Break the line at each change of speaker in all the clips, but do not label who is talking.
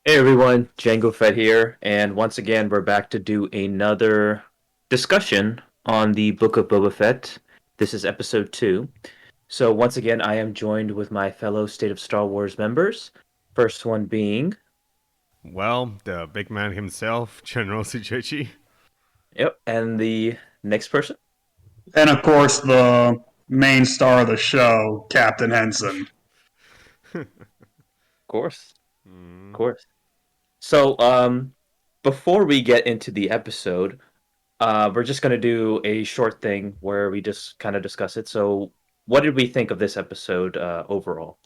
Hey everyone, Django Fett here, and once again we're back to do another discussion on the Book of Boba Fett. This is episode 2. So once again I am joined with my fellow State of Star Wars members. First one being,
Well, the big man himself, General Sujechi.
yep, and the next person,
And of course, the main star of the show, Captain Henson.
of course, of
Mm.
course. So before we get into the episode, we're just gonna do a short thing where we just kind of discuss it. So what did we think of this episode overall?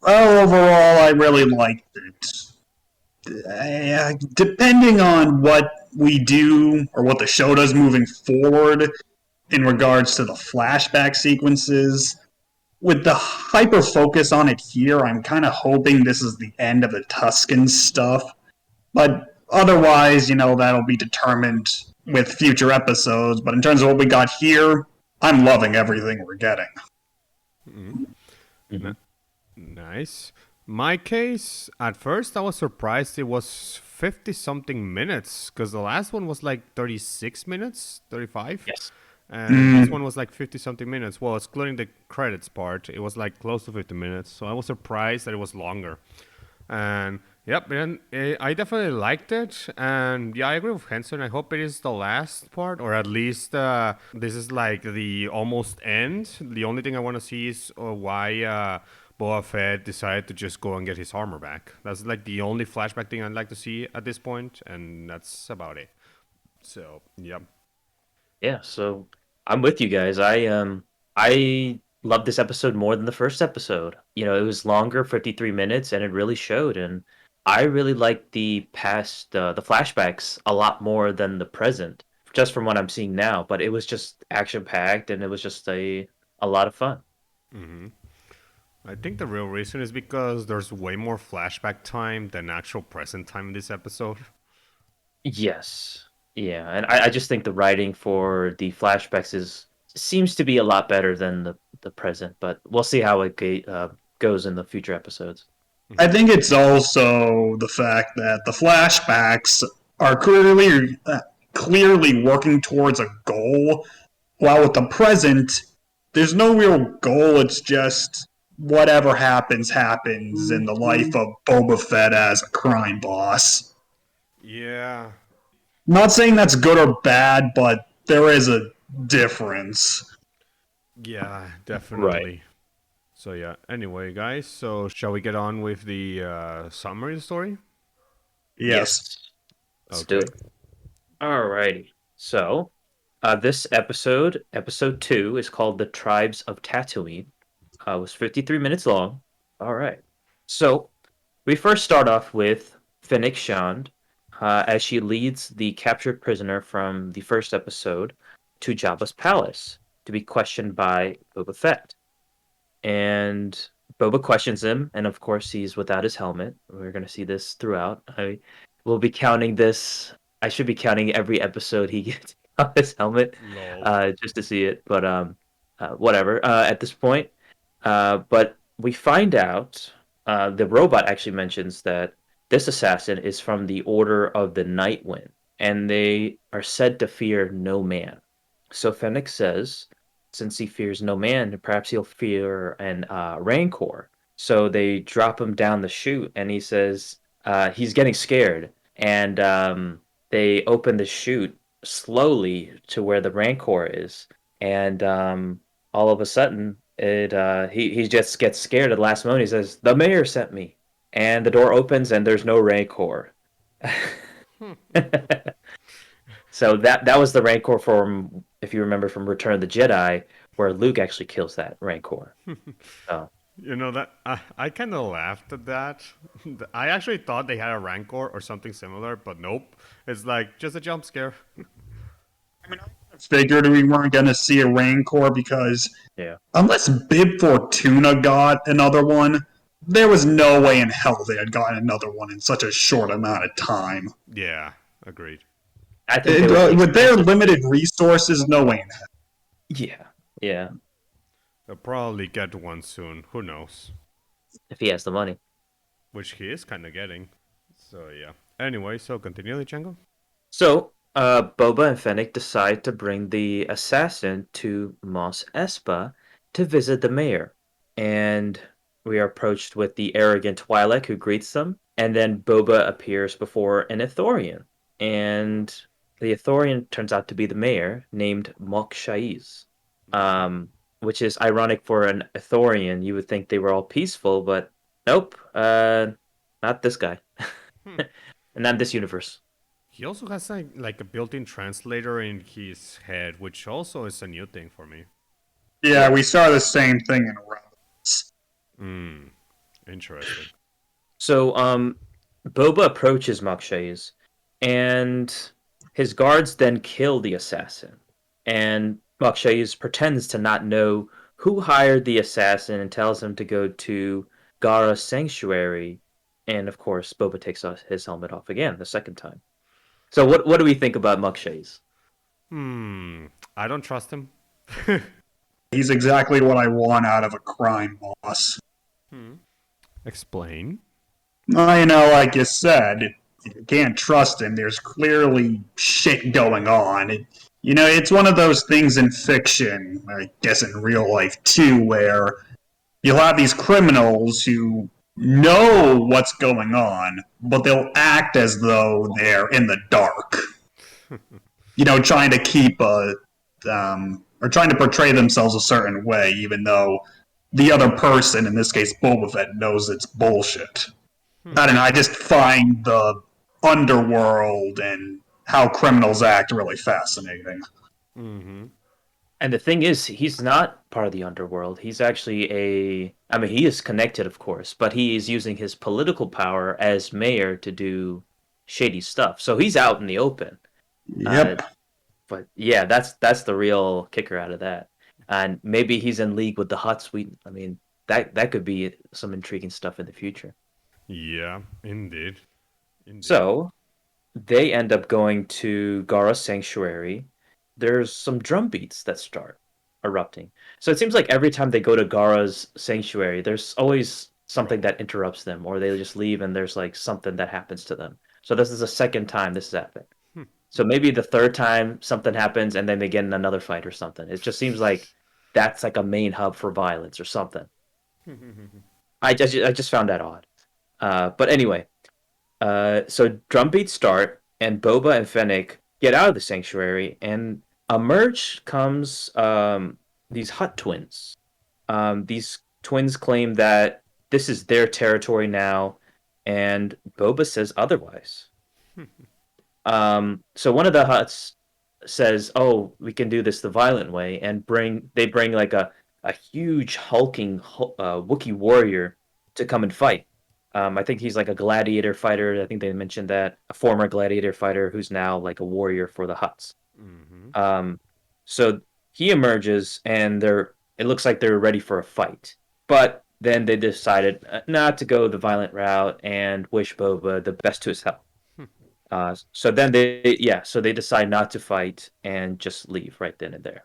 Well, overall, I really liked it. Depending on what we do or what the show does moving forward in regards to the flashback sequences, with the hyper focus on it here, I'm kind of hoping this is the end of the Tuscan stuff. But otherwise, that'll be determined with future episodes. But in terms of what we got here, I'm loving everything we're getting.
Mm.
Mhm.
Nice. My case, at first I was surprised it was 50 something minutes because the last one was like 36 minutes, 35.
Yes.
And this
Mm,
one was like 50 something minutes. Well, excluding the credits part, it was like close to 50 minutes. So I was surprised that it was longer. And yep, and I definitely liked it. And yeah, I agree with Henson. I hope it is the last part, or at least this is like the almost end. The only thing I want to see is why Boba Fett decided to just go and get his armor back. That's like the only flashback thing I'd like to see at this point, and that's about it. So yep.
Yeah, so I'm with you guys. I love this episode more than the first episode. You know, it was longer, 53 minutes, and it really showed. And I really like the past, the flashbacks a lot more than the present, just from what I'm seeing now. But it was just action packed, and it was just a lot of fun.
hmm I think the real reason is because there's way more flashback time than actual present time in this episode.
Yes. Yeah, and I just think the writing for the flashbacks is seems to be a lot better than the present, but we'll see how it goes in the future episodes.
I think it's also the fact that the flashbacks are clearly working towards a goal, while with the present, there's no real goal. It's just whatever happens, happens in the life of Boba Fett as a crime boss.
Yeah,
Not saying that's good or bad, but there is a difference.
yeah,
Right.
definitely. So yeah. Anyway, guys, so shall we get on with the summary of the story?
Yes.
Yes. Let's do
Okay.
it. Alrighty. So, this episode, episode 2, is called The Tribes of Tatooine. It was 53 minutes long. All right. So, we first start off with Fennec Shand as she leads the captured prisoner from the first episode to Jabba's palace to be questioned by Boba Fett. And Boba questions him, and of course, he's without his helmet. We're going to see this throughout. I will be counting this. I should be counting every episode he gets off his helmet
Lol.
just to see it, but whatever at this point. But we find out the robot actually mentions that this assassin is from the Order of the Night Wind, and they are said to fear no man. So Fennec says, since he fears no man, perhaps he'll fear an Rancor. So they drop him down the chute, and he says he's getting scared, and they open the chute slowly to where the Rancor is, and all of a sudden he just gets scared at the last moment. He says, "The mayor sent me," and the door opens and there's no Rancor. So that was the Rancor from, if you remember, from Return of the Jedi, where Luke actually kills that Rancor. So
You know that I kind of laughed at that. I actually thought they had a rancor or something similar, but nope. It's like just a jump scare.
I mean, I figured we weren't going to see a Rancor because
yeah,
unless Bib Fortuna got another one, there was no way in hell they had gotten another one in such a short amount of time.
Yeah, agreed.
I think they would be
With their
expensive.
limited resources, no way in hell.
Yeah, yeah,
They'll probably get one soon. Who knows?
if he has the money.
Which he is kind of getting. So yeah. Anyway, so continue, Django.
So, Boba and Fennec decide to bring the assassin to Mos Espa to visit the mayor. And we are approached with the arrogant Twi'lek who greets them. And then Boba appears before an Ithorian. And the Ithorian turns out to be the mayor named Mok Shaiz.
Mm-hmm.
Which is ironic for an Ithorian. You would think they were all peaceful, but nope, not this guy.
Hmm.
Not this universe.
He also has like a built-in translator in his head, which also is a new thing for me.
Yeah,
Yeah.
we saw the same thing in Rebels.
Hmm. Interesting.
So, Boba approaches Mokshays, and his guards then kill the assassin. And Mokshays pretends to not know who hired the assassin and tells him to go to Gara's sanctuary. And of course, Boba takes his helmet off again the second time. So, what do we think about Mokshays?
Hmm. I don't trust him.
He's exactly what I want out of a crime boss.
Hmm. Explain.
Well, like you said, you can't trust him. There's clearly shit going on. It's one of those things in fiction, I guess in real life too, where you'll have these criminals who know what's going on, but they'll act as though they're in the dark. Trying to keep or trying to portray themselves a certain way, even though the other person, in this case Boba Fett, knows it's bullshit. I don't know. I just find the underworld and how criminals act really fascinating.
Mm-hmm.
And the thing is, he's not part of the underworld. He's actually I mean, he is connected, of course, but he is using his political power as mayor to do shady stuff. So he's out in the open. Uh,
Yep.
but yeah, that's the real kicker out of that. And maybe he's in league with the Hutts. I mean, that could be some intriguing stuff in the future.
Yeah, indeed. Indeed.
So they end up going to Gara's sanctuary. There's some drum beats that start erupting. So it seems like every time they go to Gara's sanctuary, there's always something
Trouble.
that interrupts them, or they just leave and there's like something that happens to them. So this is the second time this has happened. So maybe the third time something happens and then they get in another fight or something. It just seems like that's like a main hub for violence or something. I just found that odd. But anyway, so drum beats start, and Boba and Fennec get out of the sanctuary, and emerge comes these Hutt twins. These twins claim that this is their territory now, and Boba says otherwise. So one of the Hutts says, "Oh, we can do this the violent way," and they bring like a huge hulking Wookiee warrior to come and fight. I think he's like a gladiator fighter. I think they mentioned that a former gladiator fighter who's now like a warrior for the Hutts.
Mm-hmm.
Um, so he emerges, and it looks like they're ready for a fight. But then they decided not to go the violent route and wish Boba the best to his health. So they decide not to fight and just leave right then and there.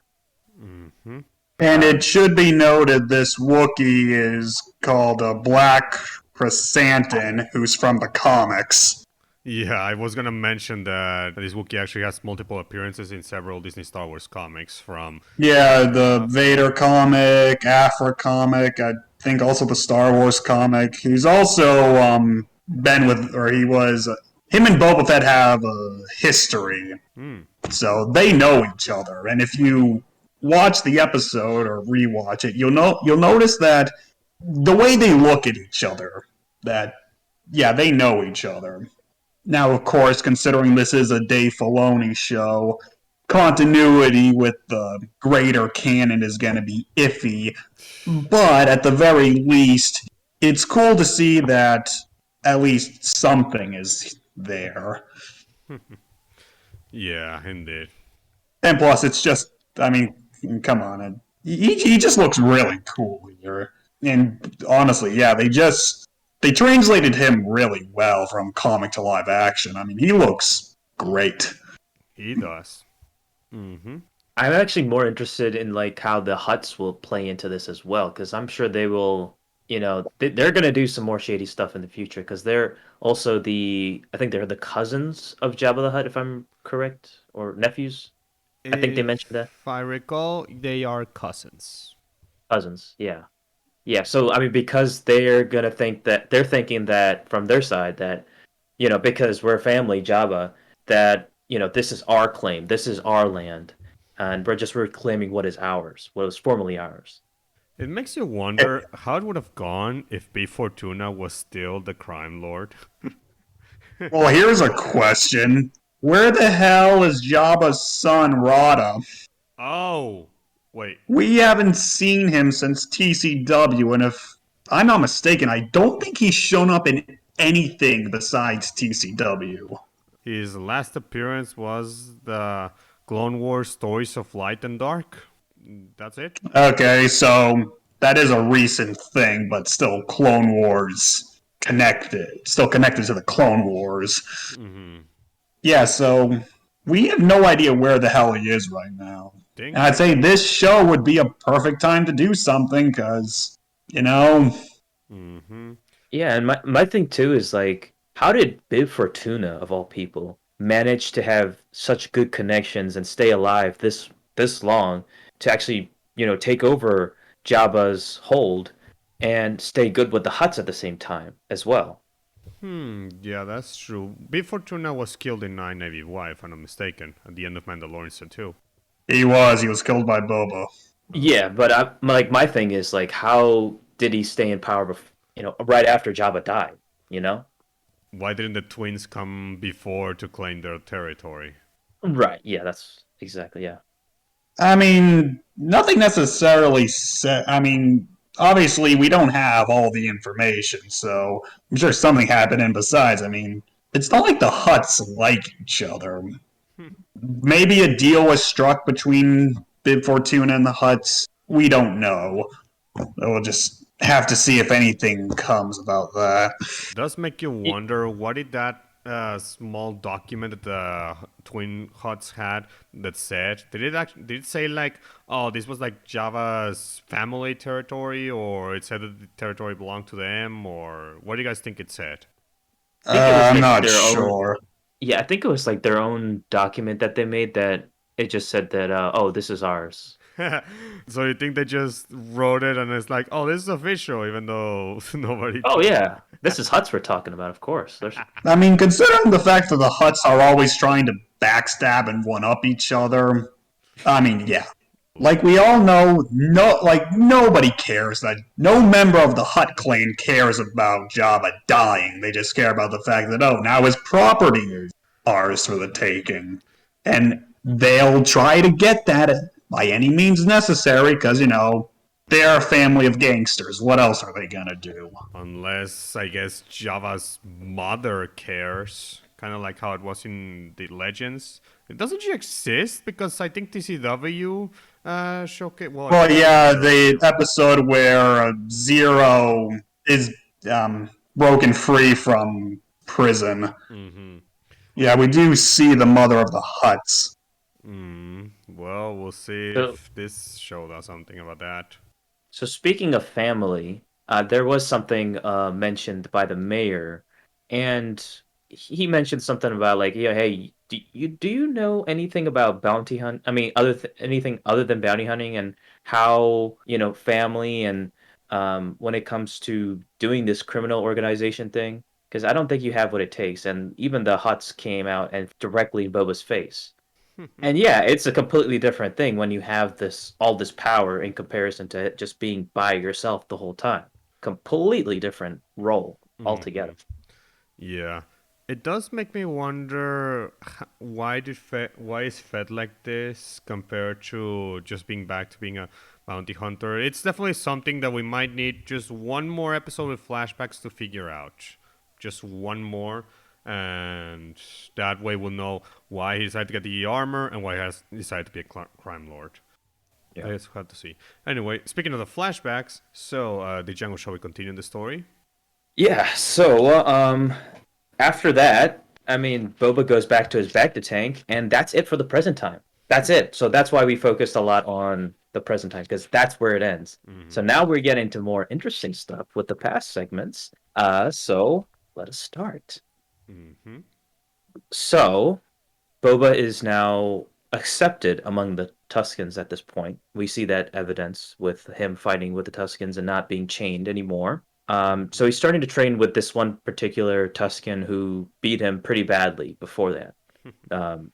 Mm-hmm.
And it
Um,
should be noted this Wookiee is called a Black Chrysanthemum, who's from the comics.
Yeah, I was gonna mention that this Wookiee actually has multiple appearances in several Disney Star Wars comics from
Yeah, the
from
Vader comic, Afra comic, I think also the Star Wars comic. He's also been with, or he was, him and Boba Fett have a history,
hmm.
so they know each other. And if you watch the episode or rewatch it, you'll notice that the way they look at each other, that yeah, they know each other. Now, of course, considering this is a Dave Filoni show, continuity with the greater canon is going to be iffy. But at the very least, it's cool to see that at least something is there.
Yeah, indeed.
And plus, it's just, I mean, come on. He just looks really cool here. And honestly, yeah, they translated him really well from comic to live action. I mean, he looks great.
He does. Mm-hmm.
I'm actually more interested in like how the Hutts will play into this as well, because I'm sure they will they're gonna do some more shady stuff in the future because they're also I think they're the cousins of Jabba the Hutt, if I'm correct, or nephews. I think they mentioned that.
If I recall, they are cousins.
Cousins, yeah. Yeah, so I mean, because they're thinking that from their side that, because we're family, Jabba, that, this is our claim, this is our land, and we're just reclaiming what is ours, what was formerly ours.
It makes you wonder how it would have gone if B Fortuna was still the crime lord.
Well, here's a question. Where the hell is Jabba's son Rada?
Oh, wait.
We haven't seen him since TCW, and if I'm not mistaken, I don't think he's shown up in anything besides TCW.
His last appearance was the Clone Wars Stories of Light and Dark. That's it.
Okay, so that is a recent thing, but still Clone Wars connected. Still connected to the Clone Wars.
Mm-hmm.
Yeah, so we have no idea where the hell he is right now. And
Think.
I'd say this show would be a perfect time to do something because, you know,
Mm-hmm.
Yeah, and my thing too is like, how did Bib Fortuna, of all people, manage to have such good connections and stay alive this long to actually, take over Jabba's hold and stay good with the Hutts at the same time as well?
Yeah, that's true. B Fortuna was killed in 991, if I'm not mistaken, at the end of Mandalorian too.
he was killed by Boba.
Yeah, but my thing is like, how did he stay in power right after Jabba died, you know?
Why didn't the twins come before to claim their territory?
Right. Yeah, that's exactly, yeah.
I mean, nothing necessarily said. I mean, obviously, we don't have all the information, so I'm sure something happened. And besides, I mean, it's not like the Huts like each other. Maybe a deal was struck between Bib Fortuna and the Huts. We don't know. We'll just have to see if anything comes about that.
Does make you wonder what did that small document that the twin huts had that said? Did it say like, oh, this was like Java's family territory, or it said that the territory belonged to them, or what do you guys think it said?
I think it was
I'm
like
not
their own.
sure.
Yeah, I think it was like their own document that they made that it just said that, oh, this is ours.
So you think they just wrote it and it's like, oh, this is official, even though nobody.
Oh yeah, this is Huts we're talking about, of course. There's
I mean, considering the fact that the Huts are always trying to backstab and one up each other, I mean, yeah. Like we all know, nobody cares that no member of the Hut clan cares about Jabba dying. They just care about the fact that now his property is ours for the taking, and they'll try to get that by any means necessary because they're a family of gangsters. What else are they gonna do?
Unless, I guess, Java's mother cares. Kind of like how it was in the Legends. Doesn't she exist? Because I think TCW showcase. Well,
Well, yeah, the episode where Zero is broken free from prison.
mm-hmm.
Yeah, we do see the mother of the Huts.
Well, we'll see
so.
if this show does something about that.
So speaking of family, there was something mentioned by the mayor, and he mentioned something about like, yeah, hey, do you know anything about bounty hunt? I mean, anything other than bounty hunting and how family and when it comes to doing this criminal organization thing? Because I don't think you have what it takes, and even the Huts came out and directly in Boba's face. And yeah, it's a completely different thing when you have all this power in comparison to just being by yourself the whole time. Completely different role altogether.
Yeah, it does make me wonder why is Fed like this compared to just being back to being a bounty hunter. It's definitely something that we might need just one more episode with flashbacks to figure out. Just one more, and that way we'll know why he decided to get the armor and why he has decided to be a crime lord.
Yeah.
I just had to see. Anyway, speaking of the flashbacks, so the Django, shall we continue the story?
Yeah, so after that, I mean, Boba goes back to his Bacta tank, and that's it for the present time. That's it. So that's why we focused a lot on the present time because that's where it ends. So now we're getting to more interesting stuff with the past segments. So let us start.
Mm-hmm.
So Boba is now accepted among the Tuscans at this point. We see that evidence with him fighting with the Tuscans and not being chained anymore. So he's starting to train with this one particular Tuscan who beat him pretty badly before that,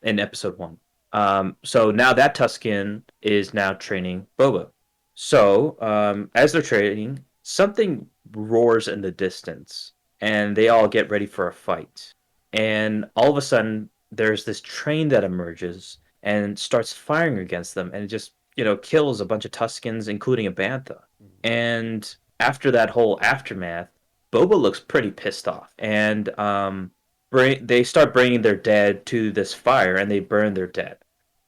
in episode 1. So now that Tuscan is now training Boba. So as they're training, something roars in the distance, and they all get ready for a fight. And all of a sudden, there's this train that emerges and starts firing against them, and it just kills a bunch of Tuscans, including a bantha. And after that whole aftermath, Boba looks pretty pissed off, and they start bringing their dead to this fire, and they burn their dead.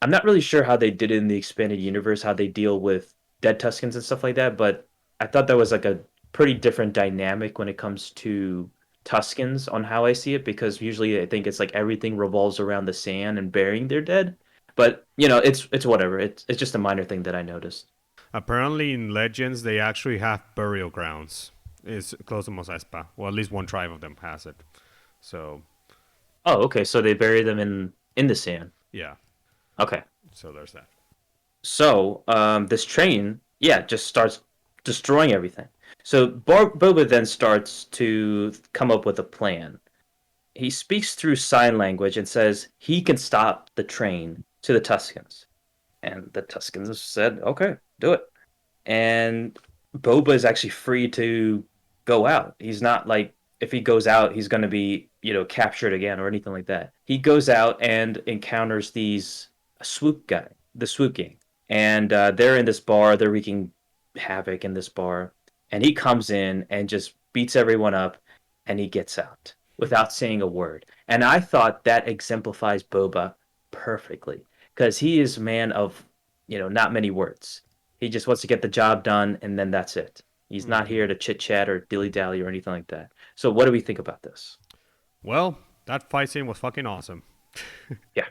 I'm not really sure how they did it in the expanded universe, how they deal with dead Tuscans and stuff like that, but I thought that was like a pretty different dynamic when it comes to Tuscans on how I see it, because usually I think it's like everything revolves around the sand and burying their dead. But it's whatever. It's just a minor thing that I noticed.
Apparently, in Legends, they actually have burial grounds. It's close to Mos Espa. Well, at least one tribe of them has it. So,
Oh, okay. So they bury them in the sand.
yeah.
Okay.
So there's that.
So this train, yeah, just starts destroying everything. So Boba then starts to come up with a plan. He speaks through sign language and says he can stop the train to the Tuscans. And the Tuscans said, okay, do it. And Boba is actually free to go out. He's not like, if he goes out, he's going to be, captured again or anything like that. He goes out and encounters these the swoop gang. And they're in this bar. They're wreaking havoc in this bar. And he comes in and just beats everyone up, and he gets out without saying a word. And I thought that exemplifies Boba perfectly, because he is a man of, not many words. He just wants to get the job done, and then that's it. He's not here to chit chat or dilly dally or anything like that. So, what do we think about this?
Well, that fight scene was fucking awesome.
Yeah.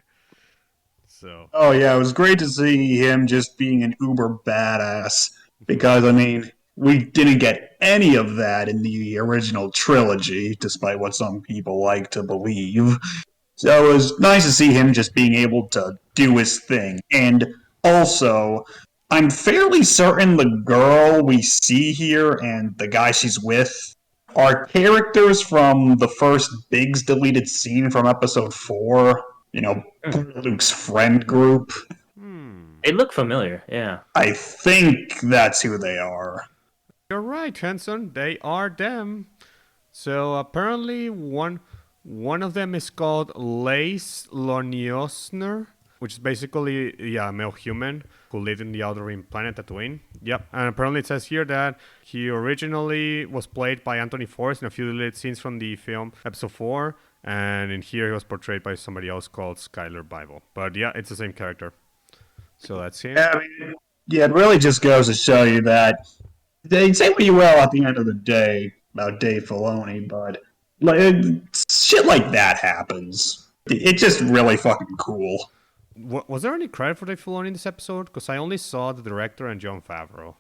So,
Oh yeah, it was great to see him just being an uber badass because I mean we didn't get any of that in the original trilogy, despite what some people like to believe. So it was nice to see him just being able to do his thing. And also, I'm fairly certain the girl we see here and the guy she's with are characters from the first Biggs deleted scene from episode 4. You know, Luke's friend group.
They look familiar. Yeah.
I think that's who they are.
you're right, Henson. They are them. So apparently, one of them is called Lace Loniosner, which is basically a male human who lived in the Outer Rim planet Tatooine. Yep, and apparently it says here that he originally was played by Anthony Forrest in a few deleted scenes from the film Episode 4, and in here he was portrayed by somebody else called Skylar Bible. But yeah, it's the same character. So that's him.
Yeah, I mean, yeah, it really just goes to show you that they say what you will at the end of the day about Dave Filoni, but like, shit like that happens. It's just really fucking cool.
Was there any credit for Dave Filoni in this episode? Because I only saw the director and Jon Favreau.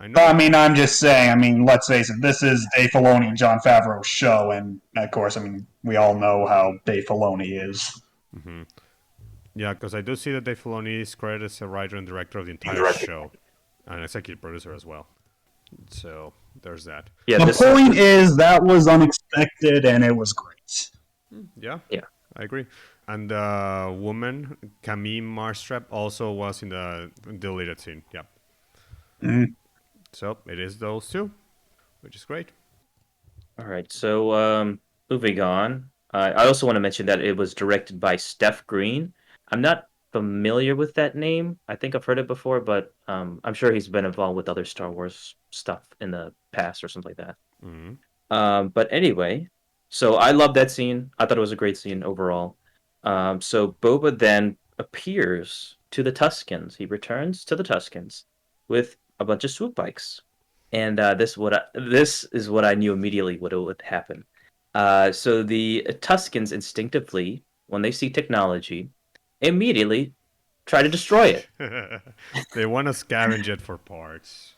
I know.
I mean, I'm just saying, I mean, let's face it, this is Dave Filoni and Jon Favreau's show, and of course, I mean, we all know how Dave Filoni is.
Yeah, because I do see that Dave Filoni is credited as a writer and director of the entire show, and executive producer as well. So there's that.
Yeah.
The point is, that was unexpected, and it was great.
Yeah,
Yeah.
I agree. And the woman, Camille Marstrap, also was in the deleted scene. Yep. So it is those two, which is great.
All right. So moving on. I also want to mention that it was directed by Steph Green. I'm not familiar with that name. I think I've heard it before, but I'm sure he's been involved with other Star Wars stuff in the past or something like that. But anyway, so I love that scene. I thought it was a great scene overall. So Boba then appears to the Tuscans. He returns to the Tuscans with a bunch of swoop bikes, and this is what I knew immediately what would happen. So the Tuscans instinctively, when they see technology, immediately try to destroy it.
They want to scavenge it for parts.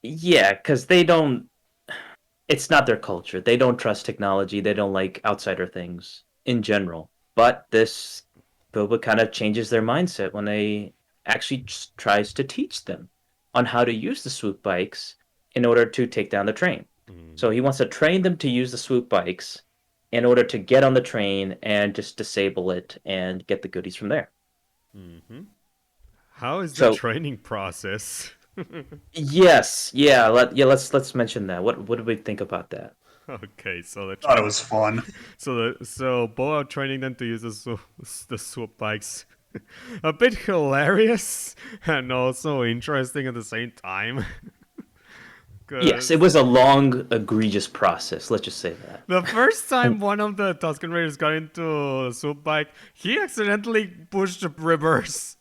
Yeah, because they don't. It's not their culture. They don't trust technology. They don't like outsider things in general. But this Boba kind of changes their mindset when they actually tries to teach them on how to use the swoop bikes in order to take down the train. So he wants to train them to use the swoop bikes in order to get on the train and just disable it and get the goodies from there.
How is the
So
training process?
yes, yeah, let's mention that. What do we think about that?
Okay, so the
Thought it
training,
was fun.
so Boa training them to use the swoop bikes, a bit hilarious and also interesting at the same time.
Yes, it
Cause
was a long, egregious process. Let's just say that.
the first
And
time one of the Tuscan Raiders got into a swoop bike, he accidentally pushed the reverse.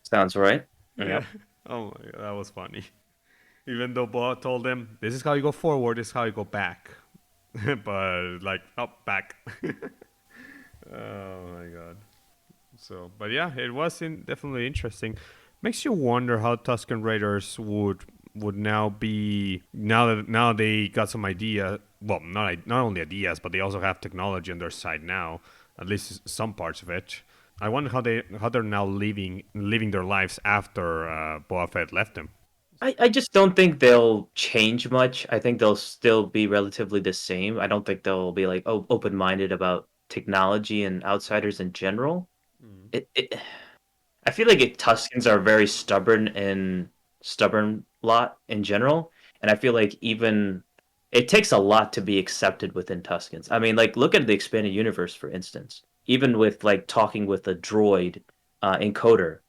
sounds right.
Yeah.
Yep.
Oh my god, that was funny. Even though Boa told him, "This is how you go forward. This is how you go back," but like up back. Oh my god. So, but yeah, it was definitely interesting. Makes you wonder how Tuscan Raiders would now be now they got some idea. Well, not only ideas, but they also have technology on their side now. At least some parts of it. I wonder how they're now living their lives after Boba Fett left them.
I just don't think they'll change much. I think they'll still be relatively the same. I don't think they'll be like open-minded about technology and outsiders in general. It I feel like Tuscans are very stubborn lot in general, and I feel like even it takes a lot to be accepted within Tuscans. I mean, like look at the expanded universe for instance. Even with like talking with a droid encoder,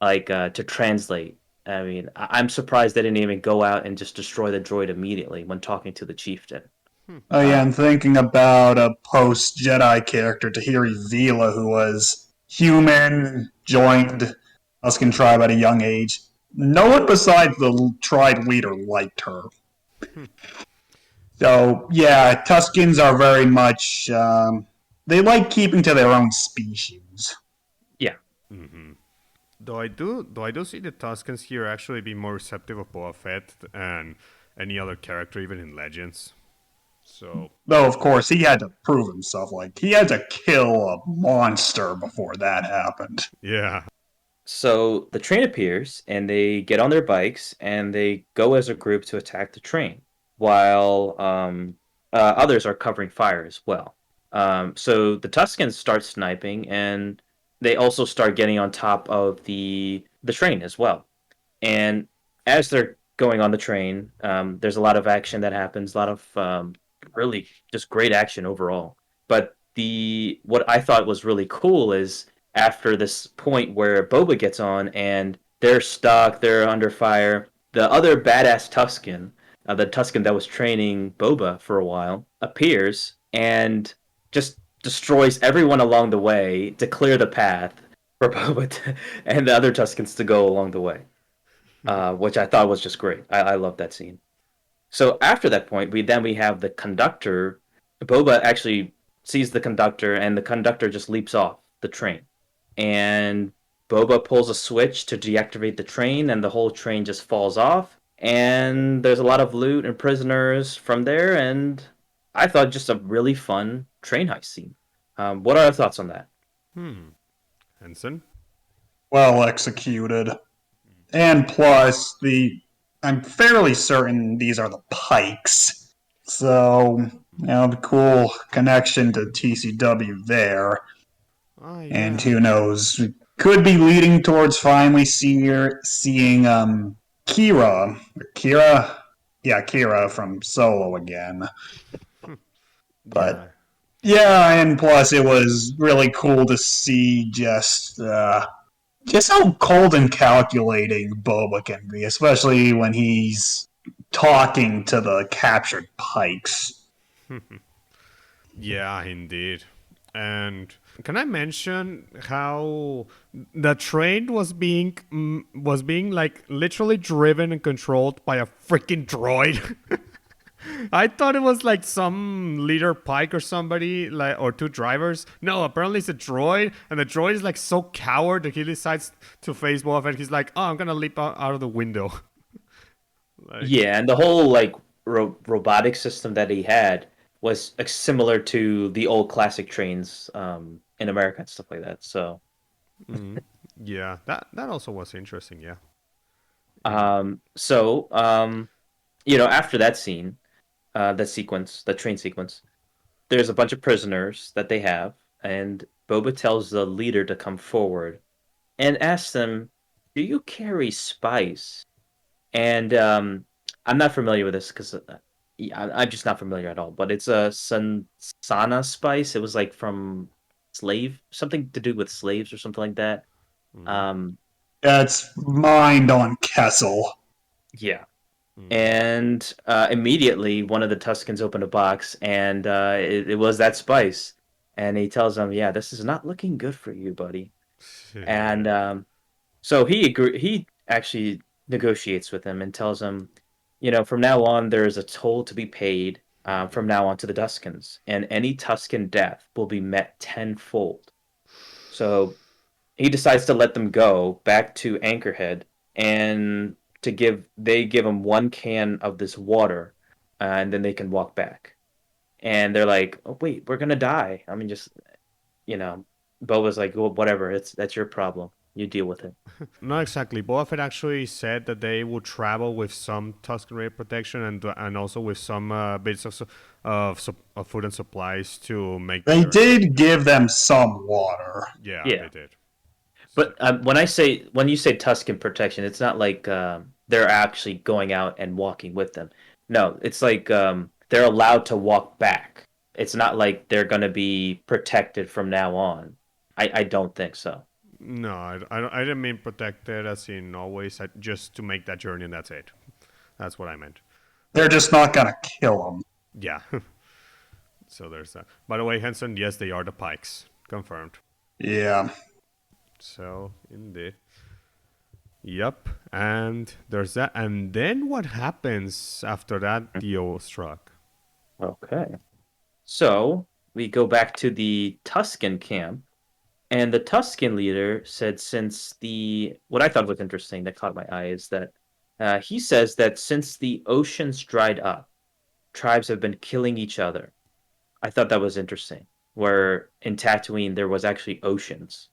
like to translate. I mean, I'm surprised they didn't even go out and just destroy the droid immediately when talking to the chieftain.
Oh yeah,
Uh,
I'm thinking about a post Jedi character, Tahiri Vila, who was human, joined Tusken tribe at a young age. No one besides the tribe leader liked her. So yeah, Tuskens are very much they like keeping to their own species.
yeah,
Though I do see the Tuscans here actually be more receptive of Boba Fett and any other character, even in Legends. So
Though of course he had to prove himself. Like he had to kill a monster before that happened.
yeah.
so the train appears, and they get on their bikes, and they go as a group to attack the train, while others are covering fire as well. So the Tuscans start sniping, and they also start getting on top of the train as well. And as they're going on the train, there's a lot of action that happens, a lot of really just great action overall. But the what I thought was really cool is after this point where Boba gets on and they're stuck, they're under fire, the other badass Tuscan, the Tuscan that was training Boba for a while, appears and just destroys everyone along the way to clear the path for and the other Tuscans to go along the way, which I thought was just great. I love that scene. So after that point, we have the conductor. Boba actually sees the conductor, and the conductor just leaps off the train. And Boba pulls a switch to deactivate the train, and the whole train just falls off. And there's a lot of loot and prisoners from there. And I thought just a really fun train heist scene. What are our thoughts on that?
Henson?
Well executed. And plus the I'm fairly certain these are the Pikes. So, the cool connection to TCW there.
Oh,
And
yeah.
who knows, we could be leading towards finally seeing Kira. Kira? Yeah, Kira from Solo again. But
Yeah.
yeah, and plus it was really cool to see just how cold and calculating Boba can be, especially when he's talking to the captured Pikes.
Yeah, indeed. And can I mention how the train was being like literally driven and controlled by a freaking droid? I thought it was like some leader Pike or somebody, like, or two drivers. No, apparently it's a droid, and the droid is like so coward that he decides to face Boba Fett. He's like, "Oh, I'm gonna leap out of the window." Like,
Yeah, and the whole like robotic system that he had was similar to the old classic trains in America and stuff like that. So,
yeah, that also was interesting. Yeah. In
um, so um, after that scene, that sequence, that train sequence, there's a bunch of prisoners that they have, and Boba tells the leader to come forward and asks them, "Do you carry spice?" And I'm not familiar with this because yeah, I'm just not familiar at all. But it's a Sana spice. It was like from slave, something to do with slaves or something like that. Um,
Yeah, it's mined on Kessel.
yeah. And immediately, one of the Tuscans opened a box, and it was that spice. And he tells them, "Yeah, this is not looking good for you, buddy." And so he actually negotiates with him and tells him, from now on there is a toll to be paid from now on to the Tuscans, and any Tuscan death will be met tenfold. So he decides to let them go back to Anchorhead, and they give him one can of this water, and then they can walk back. And they're like, "Oh wait, we're gonna die." I mean, just you know, Boba's like, "Well, whatever. That's your problem. You deal with it."
Not exactly. Boba Fett actually said that they would travel with some Tusken Raider protection and also with some bits of food and supplies to make the
They
journey.
did give them some water.
Yeah, they
Yeah.
did. So,
But when you say Tuscan protection, it's not like they're actually going out and walking with them. No, it's like they're allowed to walk back. It's not like they're going to be protected from now on. I don't think so.
no, I didn't mean protected as in always. Just to make that journey, and that's it. That's what I meant.
They're just not gonna kill them.
Yeah. So there's that. By the way, Henson, yes, they are the Pikes. Confirmed.
Yeah.
So, indeed. Yep. And there's that. And then what happens after that deal struck?
Okay. So we go back to the Tuscan camp, and the Tuscan leader said since the what I thought was interesting that caught my eye is that he says that since the oceans dried up, tribes have been killing each other. I thought that was interesting. Where in Tatooine there was actually oceans,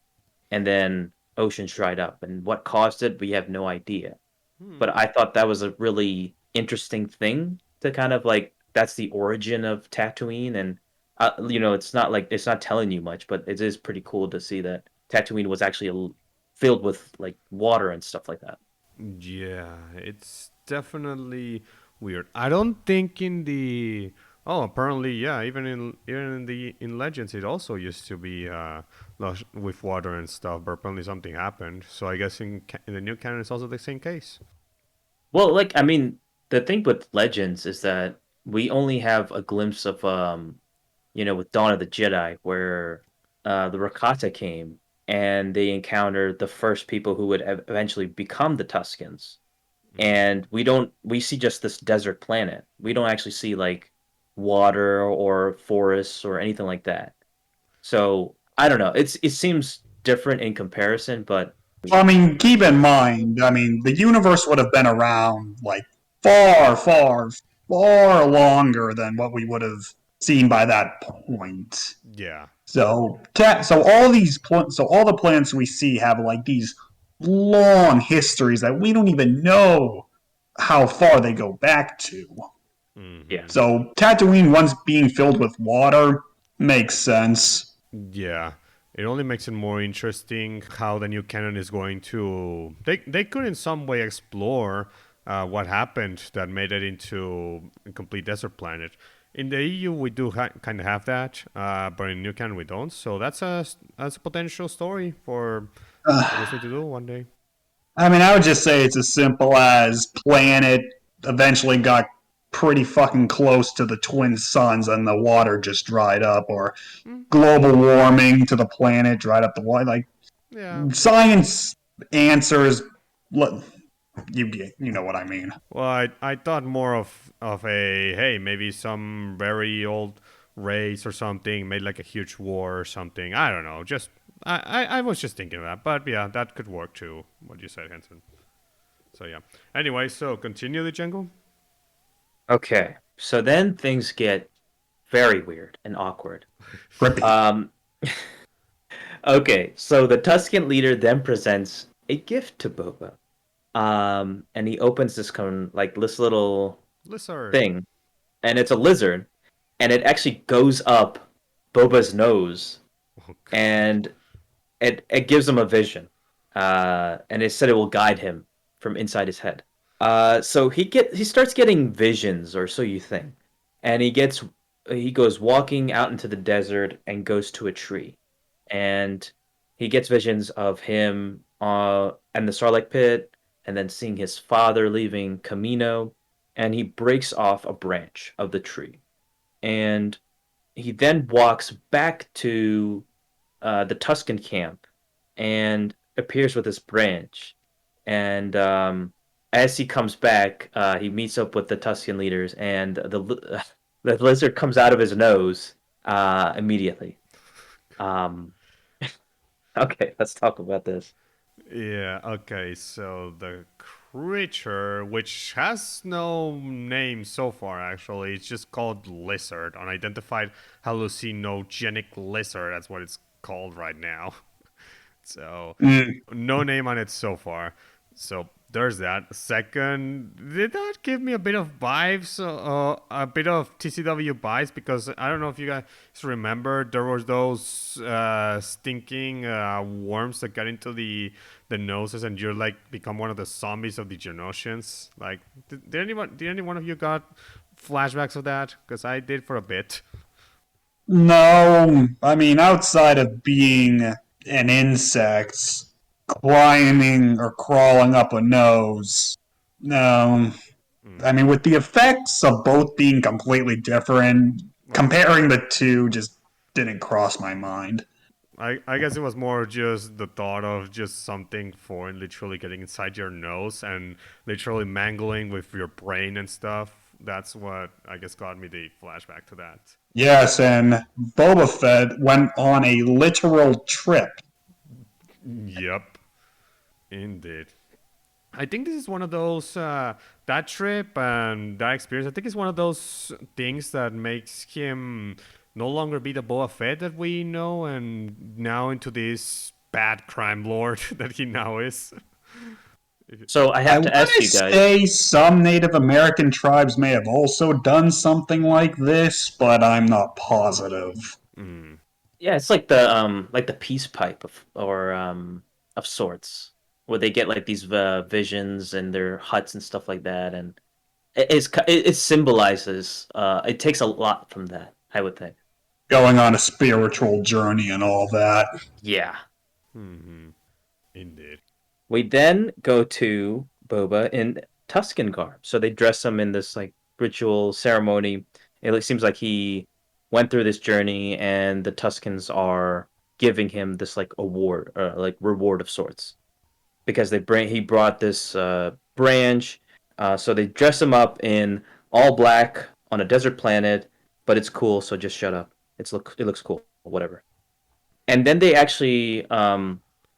and then oceans dried up, and what caused it, we have no idea. But I thought that was a really interesting thing to kind of like that's the origin of Tatooine, and it's not telling you much, but it is pretty cool to see that Tatooine was actually filled with like water and stuff like that.
Yeah, it's definitely weird. I don't think in the oh apparently yeah even in Legends it also used to be lush with water and stuff, but apparently something happened. So I guess in the new canon it's also the same case.
Well, like I mean, the thing with Legends is that we only have a glimpse of with Dawn of the Jedi, where the Rakata came and they encountered the first people who would eventually become the Tuscans. And we see just this desert planet. We don't actually see like water or forests or anything like that. So I don't know. It seems different in comparison, but
I mean, keep in mind, I mean, the universe would have been around like far, far, far longer than what we would have seen by that point.
Yeah.
So all the planets we see have like these long histories that we don't even know how far they go back to.
yeah.
So Tatooine once being filled with water makes sense.
Yeah. It only makes it more interesting how the new canon is going to. They could in some way explore what happened that made it into a complete desert planet. In the EU, we do kind of have that, but in new canon we don't. So that's a potential story for Disney to do one day.
I mean, I would just say it's as simple as planet eventually got pretty fucking close to the twin suns and the water just dried up, or global warming to the planet dried up the water. Like
Yeah.
science answers You know what I mean.
Well, I thought more of a hey, maybe some very old race or something made like a huge war or something. I don't know. Just I was just thinking of that, but yeah, that could work too. What you said, Henson. So yeah. Anyway, so continue the jungle.
Okay, so then things get very weird and awkward.
Trippy.
Um, okay, so the Tuscan leader then presents a gift to Boba. And he opens this little
Lizard.
thing, and it's a lizard, and it actually goes up Boba's nose,
Oh god.
and it gives him a vision. And it said it will guide him from inside his head. So he starts getting visions, or so you think, and he goes walking out into the desert and goes to a tree, and he gets visions of him in the Sarlacc pit, and then seeing his father leaving Camino, and he breaks off a branch of the tree, and he then walks back to the Tuscan camp and appears with this branch. And as he comes back, he meets up with the Tuscan leaders, and the lizard comes out of his nose immediately. Um, okay, let's talk about this.
Yeah, okay, so the creature, which has no name so far actually, it's just called lizard, unidentified hallucinogenic lizard, that's what it's called right now. So,
Mm.
no name on it so far. So, there's that. Second, did that give me a bit of vibes, a bit of TCW vibes? Because I don't know if you guys remember, there was those stinking worms that got into the noses, and you're like become one of the zombies of the Genosians. Like, did any one of you got flashbacks of that? Because I did for a bit.
No, I mean, outside of being an insect, climbing or crawling up a nose, no. I
Mm.
mean, with the effects of both being completely different,
Well,
comparing the two just didn't cross my mind.
I guess it was more just the thought of just something foreign literally getting inside your nose and literally mangling with your brain and stuff. That's what I guess got me the flashback to that.
Yes, and Boba Fett went on a literal trip.
Yep, indeed. I think this is one of those that trip and that experience. I think it's one of those things that makes him no longer be the Boba Fett that we know, and now into this bad crime lord that he now is.
So I
I
have to
want
ask
to
you guys.
say some Native American tribes may have also done something like this, but I'm not positive.
Mm.
Yeah, it's like the peace pipe of sorts, where they get like these visions and their huts and stuff like that, and it symbolizes it takes a lot from that, I would think.
Going on a spiritual journey and all that.
Yeah.
Hmm. Indeed.
We then go to Boba in Tuscan garb. So they dress him in this like ritual ceremony. Seems like he went through this journey, and the Tuscans are giving him this like award, or like reward of sorts, because he brought this branch. So they dress him up in all black on a desert planet, but it's cool. So just shut up. It looks cool. Whatever. And then they actually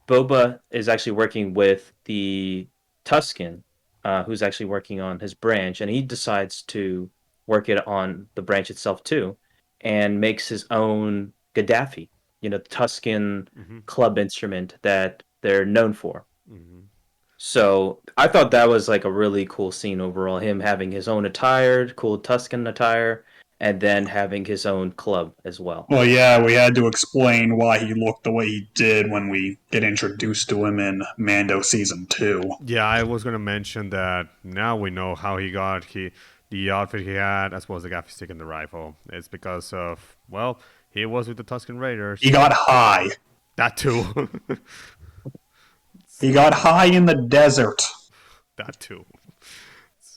Boba is actually working with the Tuscan, who's actually working on his branch, and he decides to work it on the branch itself too, and makes his own Gaddafi, the Tuscan
Hmm.
club instrument that they're known for.
Hmm.
So I thought that was like a really cool scene overall. Him having his own attire, cool Tuscan attire, and then having his own club as well.
Well, yeah, we had to explain why he looked the way he did when we get introduced to him in Mando Season 2.
Yeah, I was gonna mention that now we know how he got the outfit he had, as well as the gaffy stick and the rifle. It's because of well, he was with the Tuscan
He
Raiders.
got high.
That too.
He got high in the desert.
That too.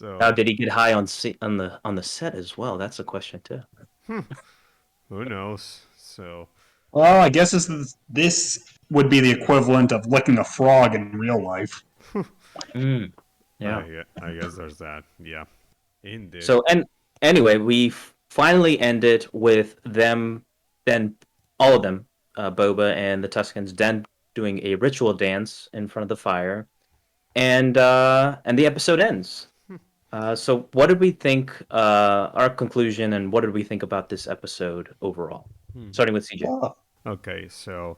Now,
So
did he get high on the set as well? That's a question too.
who knows? So
Well, I guess this would be the equivalent of licking a frog in real life.
Mm. Yeah.
I guess there's that. Yeah, indeed.
So and anyway, we finally ended with them, then all of them, Boba and the Tuscans, then doing a ritual dance in front of the fire, and the episode ends. So what did we think? Our conclusion, and what did we think about this episode overall? Starting with CJ.
Oh,
Okay, so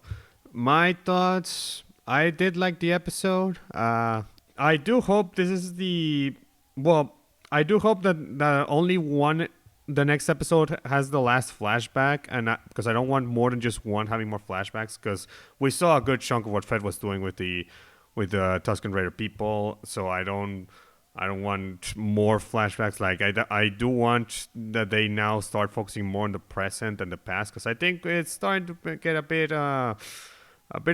my thoughts. I did like the episode. I do hope this is the well. I do hope that only one the next episode has the last flashback, and because I don't want more than just one having more flashbacks. Because we saw a good chunk of what Fed was doing with the Tuscan Raider people, so I don't want more flashbacks. Like I do want that they now start focusing more on the present and the past because I think it's starting to get a bit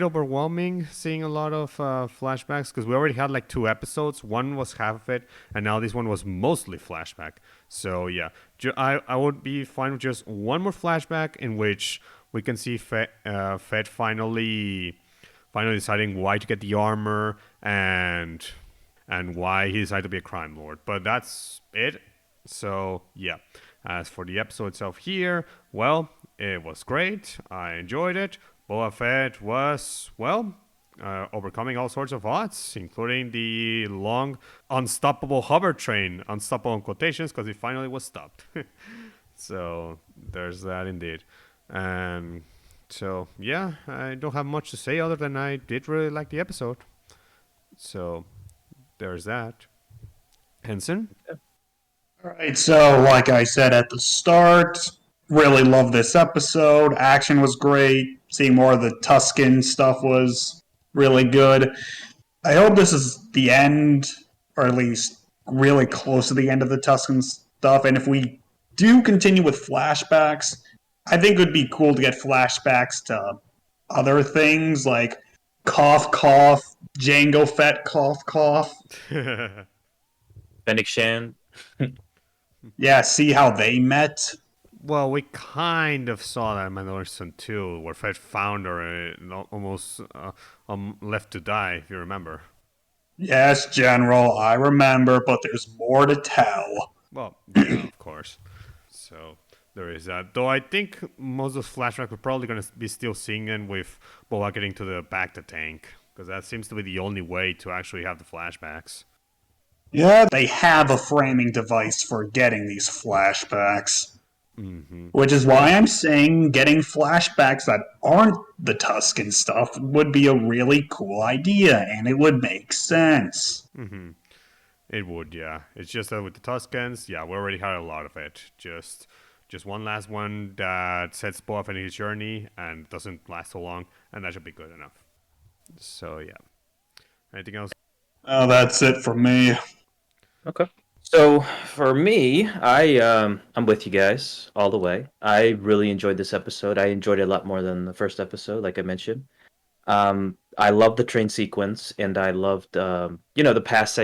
overwhelming seeing a lot of flashbacks because we already had like two episodes. One was half of it, and now this one was mostly flashback. So yeah, I would be fine with just one more flashback in which we can see Fed finally deciding why to get the armor and why he decided to be a crime lord. But that's it. So yeah. As for the episode itself here, well, it was great. I enjoyed it. Boba Fett was, well, overcoming all sorts of odds, including the long, unstoppable hover train, unstoppable in quotations, because it finally was stopped. So there's that indeed. And so, yeah, I don't have much to say other than I did really like the episode. So there's that. Henson?
all right. So, like I said at the start, really love this episode. Action was great. Seeing more of the Tuscan stuff was really good. I hope this is the end, or at least really close to the end of the Tuscan stuff. And if we do continue with flashbacks, I think it would be cool to get flashbacks to other things like cough cough, Django Fett cough cough.
Fennec Shan.
Yeah, see how they met.
Well, we kind of saw that in Mandalorian 2, where Fed found her and almost left to die, if you remember.
Yes, General, I remember, but there's more to tell.
Well, yeah, of course. So there is that. Though I think most of the flashbacks we're probably going to be still seeing them with Boba getting to the back to tank, because that seems to be the only way to actually have the flashbacks.
Yeah, they have a framing device for getting these flashbacks. Which is why I'm saying getting flashbacks that aren't the Tuscan stuff would be a really cool idea, and it would make sense.
It would, yeah. It's just that with the Tuscans, yeah, we already had a lot of it. Just one last one that sets Boba Fett in his journey and doesn't last so long, and that should be good enough. So yeah. Anything else?
Oh, that's it for me.
Okay. So for me, I'm with you guys all the way. I really enjoyed this episode. I enjoyed it a lot more than the first episode, like I mentioned. I loved the train sequence, and I loved the past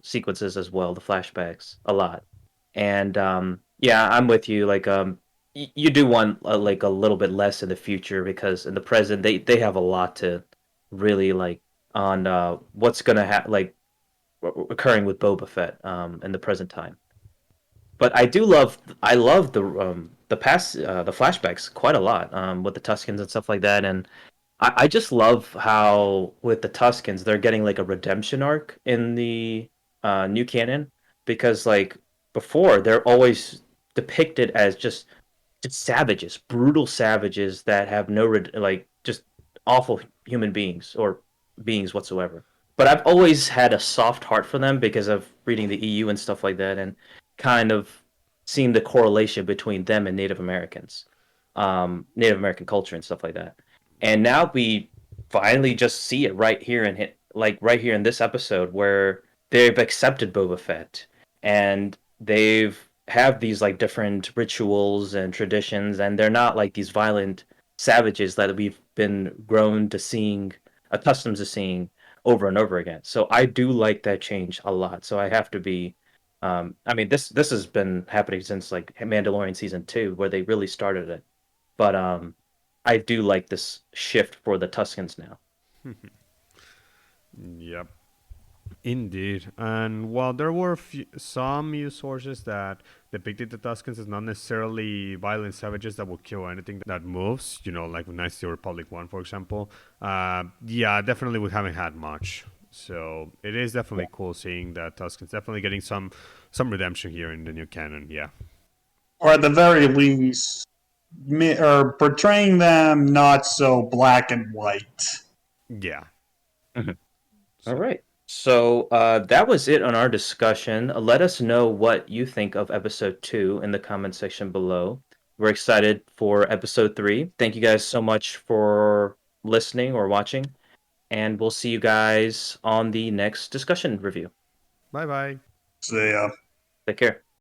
sequences as well, the flashbacks a lot. And yeah, I'm with you. Like you do want like a little bit less in the future because in the present they have a lot to really like on what's gonna happen like occurring with Boba Fett in the present time. But I love the past the flashbacks quite a lot with the Tuscans and stuff like that, and I just love how with the Tuscans they're getting like a redemption arc in the new canon because like before they're always depicted as just savages, brutal savages that have no like just awful human beings or beings whatsoever. But I've always had a soft heart for them because of reading the EU and stuff like that, and kind of seeing the correlation between them and Native Americans, Native American culture and stuff like that. And now we finally just see it right here in like right here in this episode where they've accepted Boba Fett and they've have these like different rituals and traditions, and they're not like these violent savages that we've been grown to seeing, accustomed to seeing over and over again. So I do like that change a lot. So I have to be I mean this has been happening since like Mandalorian season 2 where they really started it. But I do like this shift for the Tuscans now.
Yep. Indeed. And while there were some news sources that depicted the Tuscans as not necessarily violent savages that will kill anything that moves, like Knights of the Republic 1, for example, yeah, definitely we haven't had much. So it is definitely cool seeing that Tuscans definitely getting some redemption here in the new canon. Yeah.
Or at the very least, or portraying them not so black and white.
Yeah.
Mhm. All
So
right. So that was it on our discussion. Let us know what you think of episode 2 in the comment section below. We're excited for episode 3. Thank you guys so much for listening or watching, and we'll see you guys on the next discussion review.
bye bye.
So,
Take care.